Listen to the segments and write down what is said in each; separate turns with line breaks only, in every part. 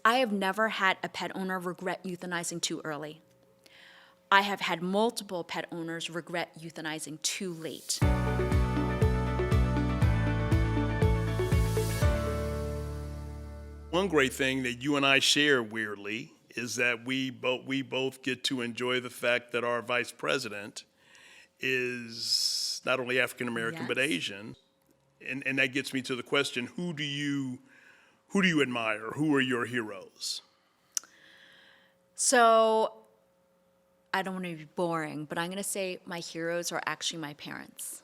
I have never had a pet owner regret euthanizing too early. I have had multiple pet owners regret euthanizing too late.
One great thing that you and I share, weirdly, is that we both get to enjoy the fact that our vice president is not only African American but
Yes.
Asian, and that gets me to the question: who do you admire? Who are your heroes?
So I don't want to be boring, but I'm going to say my heroes are actually my parents.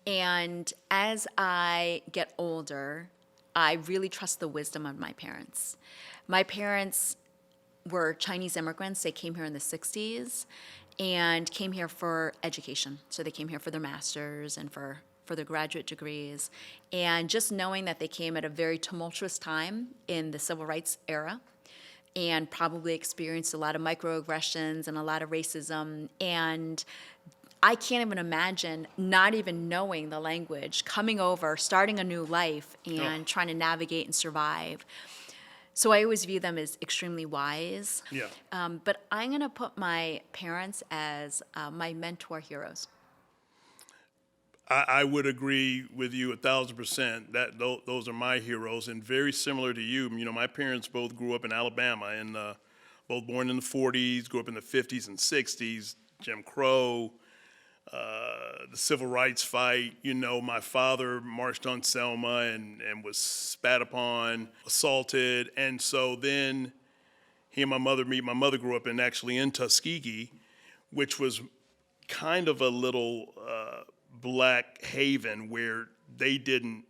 And as I get older, I really trust the wisdom of my parents. My parents were Chinese immigrants. They came here in the 60s and came here for education. So they came here for their masters and for their graduate degrees. And just knowing that they came at a very tumultuous time in the civil rights era and probably experienced a lot of microaggressions and a lot of racism. And I can't even imagine not even knowing the language, coming over, starting a new life, and trying to navigate and survive. So I always view them as extremely wise.
Yeah.
But I'm going to put my parents as my mentor heroes.
I would agree with you 1,000%. That those are my heroes, and very similar to you. You know, my parents both grew up in Alabama, and both born in the 40s, grew up in the 50s and 60s, Jim Crow, the civil rights fight. You know, my father marched on Selma and was spat upon, assaulted, and so then he and my mother meet. My mother grew up in Tuskegee, which was kind of a little black haven where they didn't.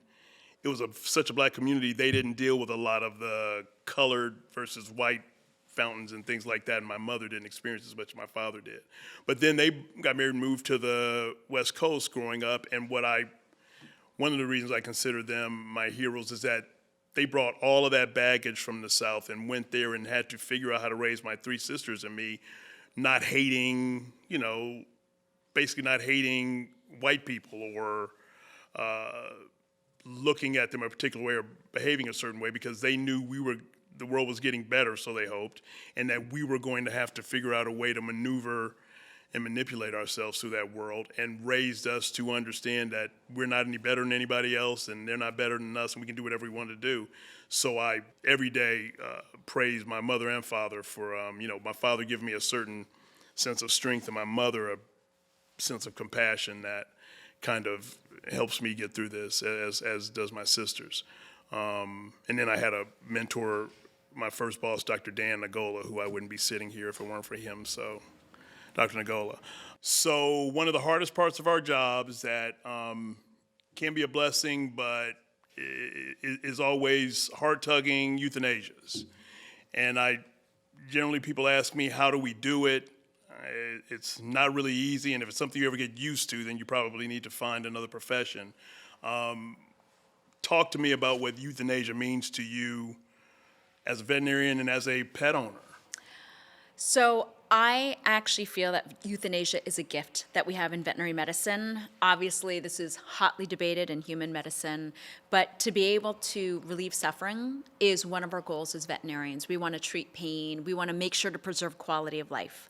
It was such a black community. They didn't deal with a lot of the colored versus white fountains and things like that, and my mother didn't experience as much as my father did. But then they got married and moved to the West Coast growing up, and one of the reasons I consider them my heroes is that they brought all of that baggage from the South and went there and had to figure out how to raise my three sisters and me, not hating, basically not hating white people or looking at them a particular way or behaving a certain way, because they knew the world was getting better, so they hoped, and that we were going to have to figure out a way to maneuver and manipulate ourselves through that world, and raised us to understand that we're not any better than anybody else, and they're not better than us, and we can do whatever we want to do. So I, every day, praise my mother and father for, my father giving me a certain sense of strength, and my mother a sense of compassion that kind of helps me get through this, as does my sisters. And then I had a mentor, my first boss, Dr. Dan Nagola, who I wouldn't be sitting here if it weren't for him. So, Dr. Nagola. So one of the hardest parts of our job is that can be a blessing, but is always heart-tugging euthanasias. And generally people ask me, how do we do it? It's not really easy, and if it's something you ever get used to, then you probably need to find another profession. Talk to me about what euthanasia means to you as a veterinarian and as a pet owner.
So I actually feel that euthanasia is a gift that we have in veterinary medicine. Obviously, this is hotly debated in human medicine, but to be able to relieve suffering is one of our goals as veterinarians. We want to treat pain. We want to make sure to preserve quality of life.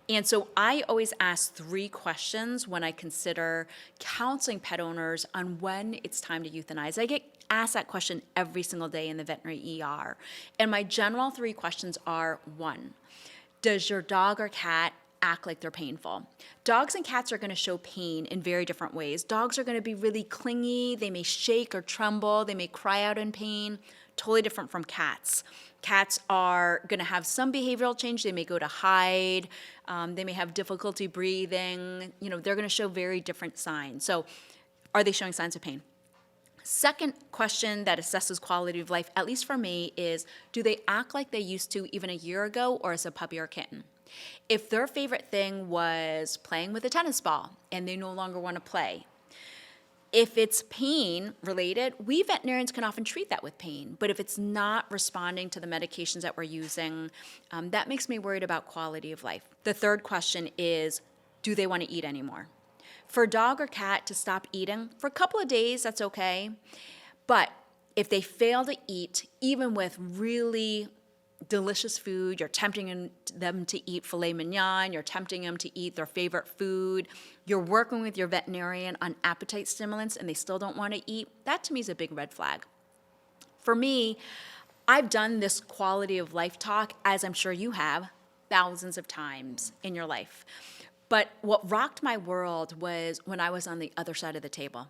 And so I always ask 3 questions when I consider counseling pet owners on when it's time to euthanize. I get asked that question every single day in the veterinary ER. And my general 3 questions are: 1, does your dog or cat act like they're painful? Dogs and cats are going to show pain in very different ways. Dogs are going to be really clingy. They may shake or tremble. They may cry out in pain. Totally different from cats. Cats are going to have some behavioral change. They may go to hide. They may have difficulty breathing. They're going to show very different signs. So are they showing signs of pain? Second question that assesses quality of life, at least for me, is do they act like they used to even a year ago or as a puppy or a kitten? If their favorite thing was playing with a tennis ball and they no longer want to play. If it's pain related, we veterinarians can often treat that with pain. But if it's not responding to the medications that we're using, that makes me worried about quality of life. The third question is, do they want to eat anymore? For a dog or cat to stop eating for a couple of days, that's okay. But if they fail to eat, even with really delicious food, you're tempting them to eat filet mignon, you're tempting them to eat their favorite food, you're working with your veterinarian on appetite stimulants and they still don't want to eat, that to me is a big red flag. For me, I've done this quality of life talk, as I'm sure you have, thousands of times in your life. But what rocked my world was when I was on the other side of the table.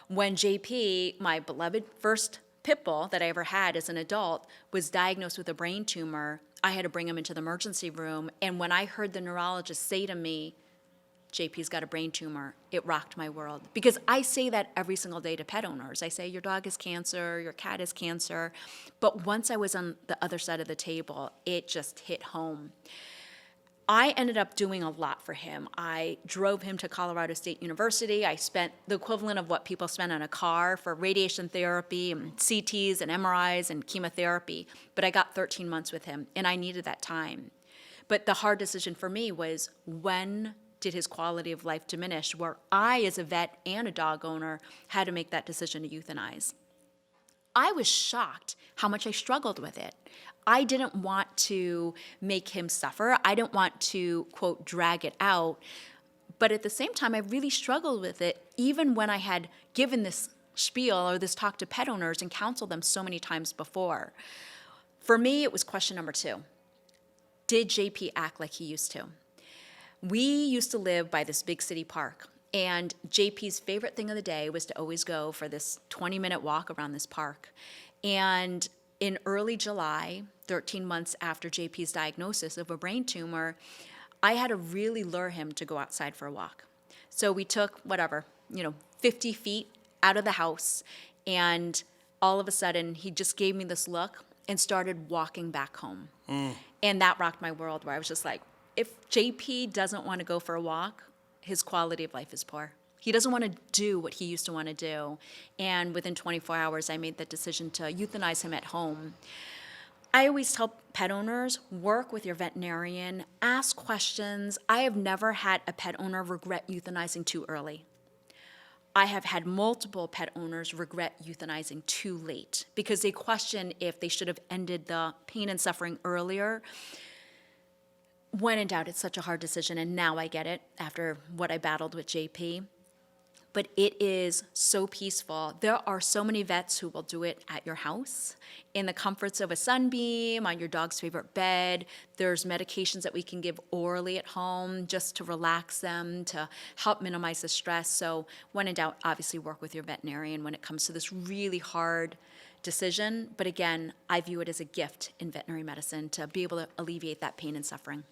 When JP, my beloved first pit bull that I ever had as an adult, was diagnosed with a brain tumor, I had to bring him into the emergency room. And when I heard the neurologist say to me, JP's got a brain tumor, it rocked my world. Because I say that every single day to pet owners. I say, your dog has cancer, your cat has cancer. But once I was on the other side of the table, it just hit home. I ended up doing a lot for him. I drove him to Colorado State University. I spent the equivalent of what people spend on a car for radiation therapy and CTs and MRIs and chemotherapy. But I got 13 months with him, and I needed that time. But the hard decision for me was, when did his quality of life diminish, where I, as a vet and a dog owner, had to make that decision to euthanize. I was shocked how much I struggled with it. I didn't want to make him suffer. I didn't want to, quote, drag it out. But at the same time, I really struggled with it, even when I had given this spiel or this talk to pet owners and counseled them so many times before. For me, it was question number 2. Did JP act like he used to? We used to live by this big city park, and JP's favorite thing of the day was to always go for this 20-minute walk around this park. And in early July, 13 months after JP's diagnosis of a brain tumor, I had to really lure him to go outside for a walk. So we took 50 feet out of the house, and all of a sudden, he just gave me this look and started walking back home. And that rocked my world, where I was just like, if JP doesn't want to go for a walk, his quality of life is poor. He doesn't want to do what he used to want to do. And within 24 hours, I made the decision to euthanize him at home. I always tell pet owners, work with your veterinarian, ask questions. I have never had a pet owner regret euthanizing too early. I have had multiple pet owners regret euthanizing too late because they question if they should have ended the pain and suffering earlier. When in doubt, it's such a hard decision, and now I get it after what I battled with JP. But it is so peaceful. There are so many vets who will do it at your house, in the comforts of a sunbeam, on your dog's favorite bed. There's medications that we can give orally at home just to relax them, to help minimize the stress. So when in doubt, obviously work with your veterinarian when it comes to this really hard decision. But again, I view it as a gift in veterinary medicine to be able to alleviate that pain and suffering.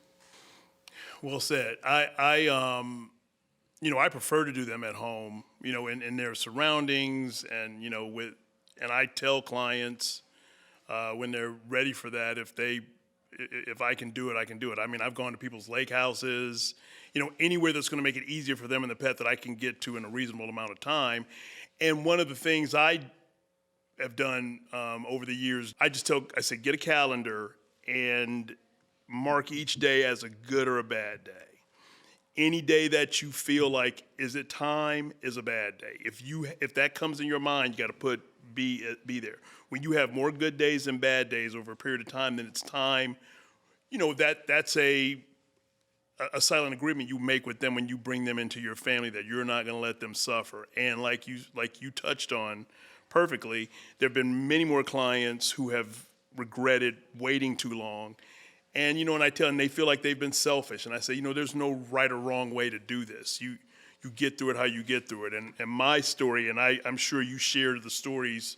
Well said. I prefer to do them at home, in their surroundings, and and I tell clients when they're ready for that, if I can do it, I can do it. I mean, I've gone to people's lake houses, anywhere that's going to make it easier for them and the pet that I can get to in a reasonable amount of time. And one of the things I have done over the years, I say, get a calendar and mark each day as a good or a bad day. Any day that you feel like, is it time, is a bad day. If that comes in your mind, you got to put be there. When you have more good days than bad days over a period of time, then it's time. That's a silent agreement you make with them when you bring them into your family, that you're not going to let them suffer. And like you touched on perfectly, there have been many more clients who have regretted waiting too long. And, and I tell them, they feel like they've been selfish. And I say, there's no right or wrong way to do this. You get through it how you get through it. And my story, and I'm sure you share the stories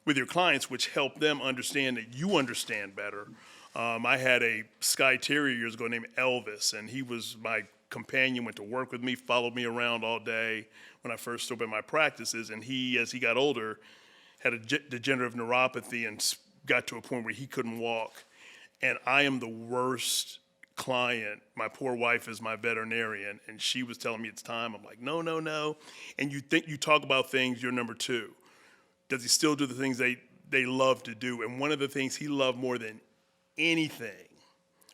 with your clients, which help them understand that you understand better. I had a Skye Terrier years ago named Elvis, and he was my companion, went to work with me, followed me around all day when I first opened my practices. And he, as he got older, had a degenerative neuropathy and got to a point where he couldn't walk. And I am the worst client. My poor wife is my veterinarian, and she was telling me it's time. I'm like, no. And you talk about things, you're number 2. Does he still do the things they love to do? And one of the things he loved more than anything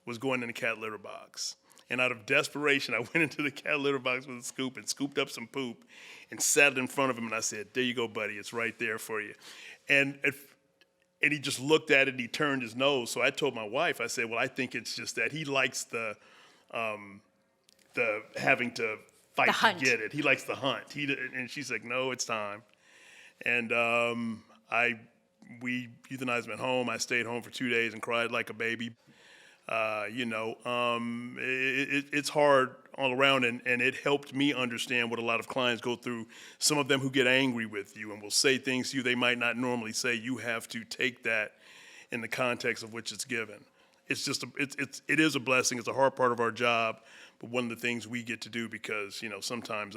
was going in the cat litter box. And out of desperation, I went into the cat litter box with a scoop and scooped up some poop and sat it in front of him. And I said, there you go, buddy. It's right there for you. And And he just looked at it and he turned his nose. So I told my wife, I said, well, I think it's just that he likes the having to fight
The
to
hunt.
get it. He likes the hunt. And she's like, no, it's time. And we euthanized him at home. I stayed home for 2 days and cried like a baby. It's hard all around, and it helped me understand what a lot of clients go through. Some of them who get angry with you and will say things to you they might not normally say. You have to take that in the context of which it's given. It's just it is a blessing. It's a hard part of our job, but one of the things we get to do because sometimes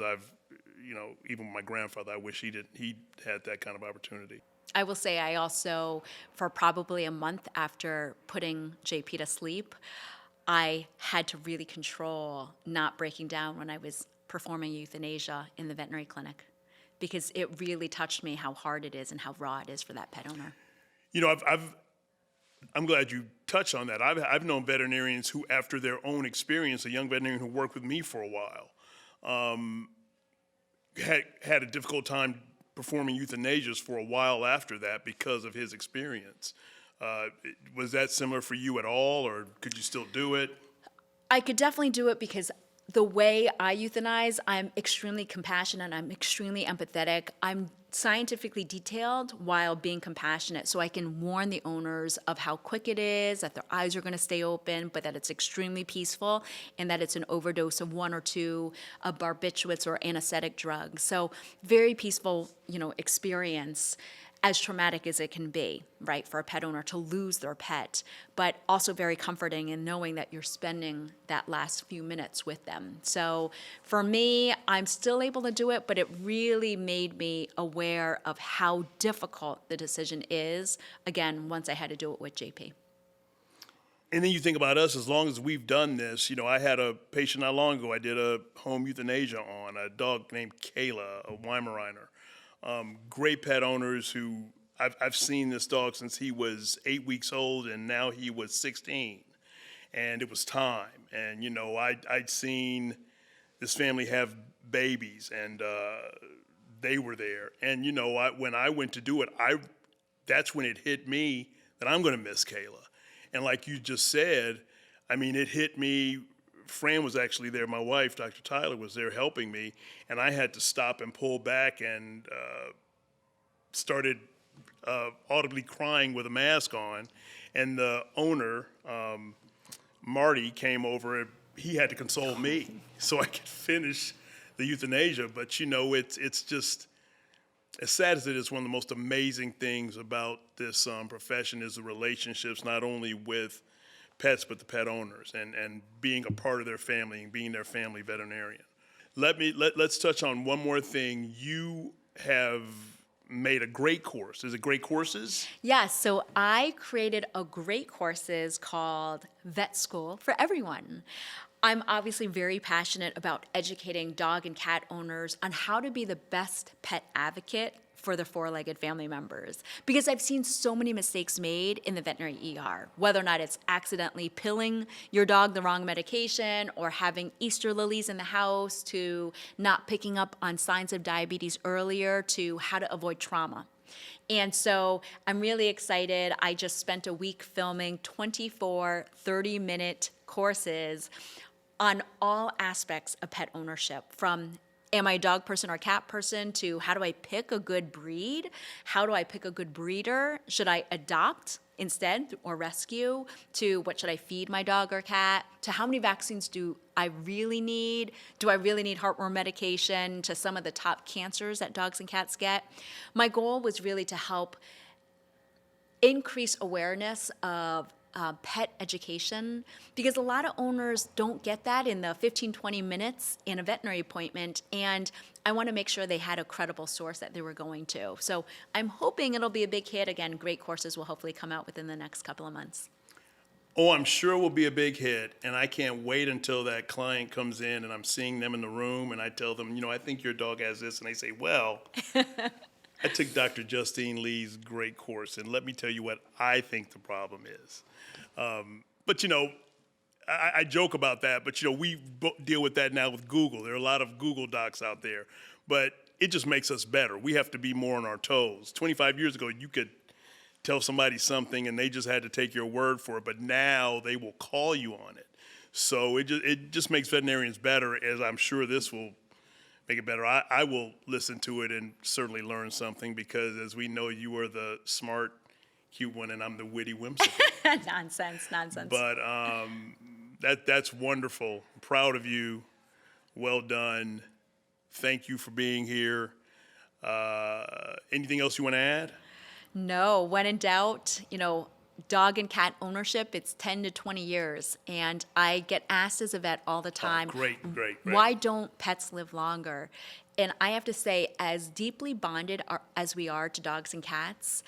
even my grandfather, I wish he had that kind of opportunity.
I will say I also, for probably a month after putting JP to sleep, I had to really control not breaking down when I was performing euthanasia in the veterinary clinic because it really touched me how hard it is and how raw it is for that pet owner.
I'm glad you touched on that. I've known veterinarians who, after their own experience, a young veterinarian who worked with me for a while, had a difficult time performing euthanasias for a while after that because of his experience. Was that similar for you at all, or could you still do it?
I could definitely do it because the way I euthanize, I'm extremely compassionate, I'm extremely empathetic, I'm scientifically detailed while being compassionate, so I can warn the owners of how quick it is, that their eyes are going to stay open, but that it's extremely peaceful, and that it's an overdose of 1 or 2 of barbiturates or anesthetic drugs. So very peaceful, experience, as traumatic as it can be, right, for a pet owner to lose their pet, but also very comforting in knowing that you're spending that last few minutes with them. So for me, I'm still able to do it, but it really made me aware of how difficult the decision is, again, once I had to do it with JP.
And then you think about us, as long as we've done this, I had a patient not long ago I did a home euthanasia on, a dog named Kayla, a Weimaraner. Great pet owners who, I've seen this dog since he was 8 weeks old and now he was 16. And it was time. And, I'd seen this family have babies and they were there. And, when I went to do it, that's when it hit me that I'm going to miss Kayla. And like you just said, it hit me. Fran was actually there. My wife, Dr. Tyler, was there helping me, and I had to stop and pull back and started audibly crying with a mask on. And the owner, Marty, came over. He had to console me so I could finish the euthanasia. But it's just as sad as it is. One of the most amazing things about this profession is the relationships, not only with pets, but the pet owners, and being a part of their family and being their family veterinarian. Let's touch on one more thing. You have made a great course. Is it Great Courses?
Yes, so I created a great courses called Vet School for Everyone. I'm obviously very passionate about educating dog and cat owners on how to be the best pet advocate for their 4-legged family members. Because I've seen so many mistakes made in the veterinary ER, whether or not it's accidentally pilling your dog the wrong medication or having Easter lilies in the house to not picking up on signs of diabetes earlier to how to avoid trauma. And so I'm really excited. I just spent a week filming 24 30-minute courses on all aspects of pet ownership, from am I a dog person or a cat person to how do I pick a good breed? How do I pick a good breeder? Should I adopt instead or rescue? To what should I feed my dog or cat? To how many vaccines do I really need? Do I really need heartworm medication? To some of the top cancers that dogs and cats get. My goal was really to help increase awareness of pet education, because a lot of owners don't get that in the 15-20 minutes in a veterinary appointment, and I want to make sure they had a credible source that they were going to. So I'm hoping it'll be a big hit. Again, Great Courses will hopefully come out within the next couple of months.
Oh, I'm sure it will be a big hit, and I can't wait until that client comes in and I'm seeing them in the room and I tell them, I think your dog has this, and they say, well, I took Dr. Justine Lee's great course, and let me tell you what I think the problem is. But I joke about that, but we deal with that now with Google. There are a lot of Google Docs out there, but it just makes us better. We have to be more on our toes. 25 years ago, you could tell somebody something and they just had to take your word for it, but now they will call you on it. So it just makes veterinarians better, as I'm sure this will make it better. I will listen to it and certainly learn something, because as we know, you are the smart, cute one and I'm the witty, whimsical.
Nonsense.
But that's wonderful. I'm proud of you. Well done. Thank you for being here. Anything else you want to add?
No, when in doubt, dog and cat ownership, it's 10 to 20 years. And I get asked as a vet all the time,
Great.
why don't pets live longer? And I have to say, as deeply bonded as we are to dogs and cats,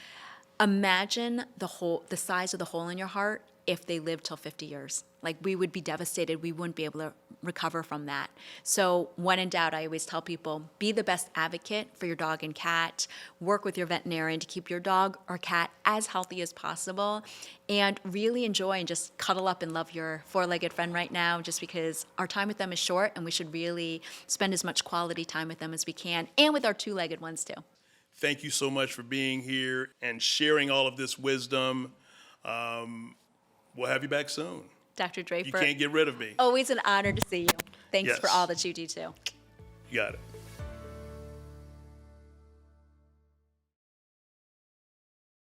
imagine the size of the hole in your heart if they lived till 50 years. Like, we would be devastated. We wouldn't be able to recover from that. So when in doubt, I always tell people, be the best advocate for your dog and cat. Work with your veterinarian to keep your dog or cat as healthy as possible. And really enjoy and just cuddle up and love your four-legged friend right now, just because our time with them is short and we should really spend as much quality time with them as we can, and with our two-legged ones too.
Thank you so much for being here and sharing all of this wisdom. We'll have you back soon.
Dr. Draper.
You can't get rid of me.
Always an honor to see you. Thanks
Yes.
for all that you do too.
You got it.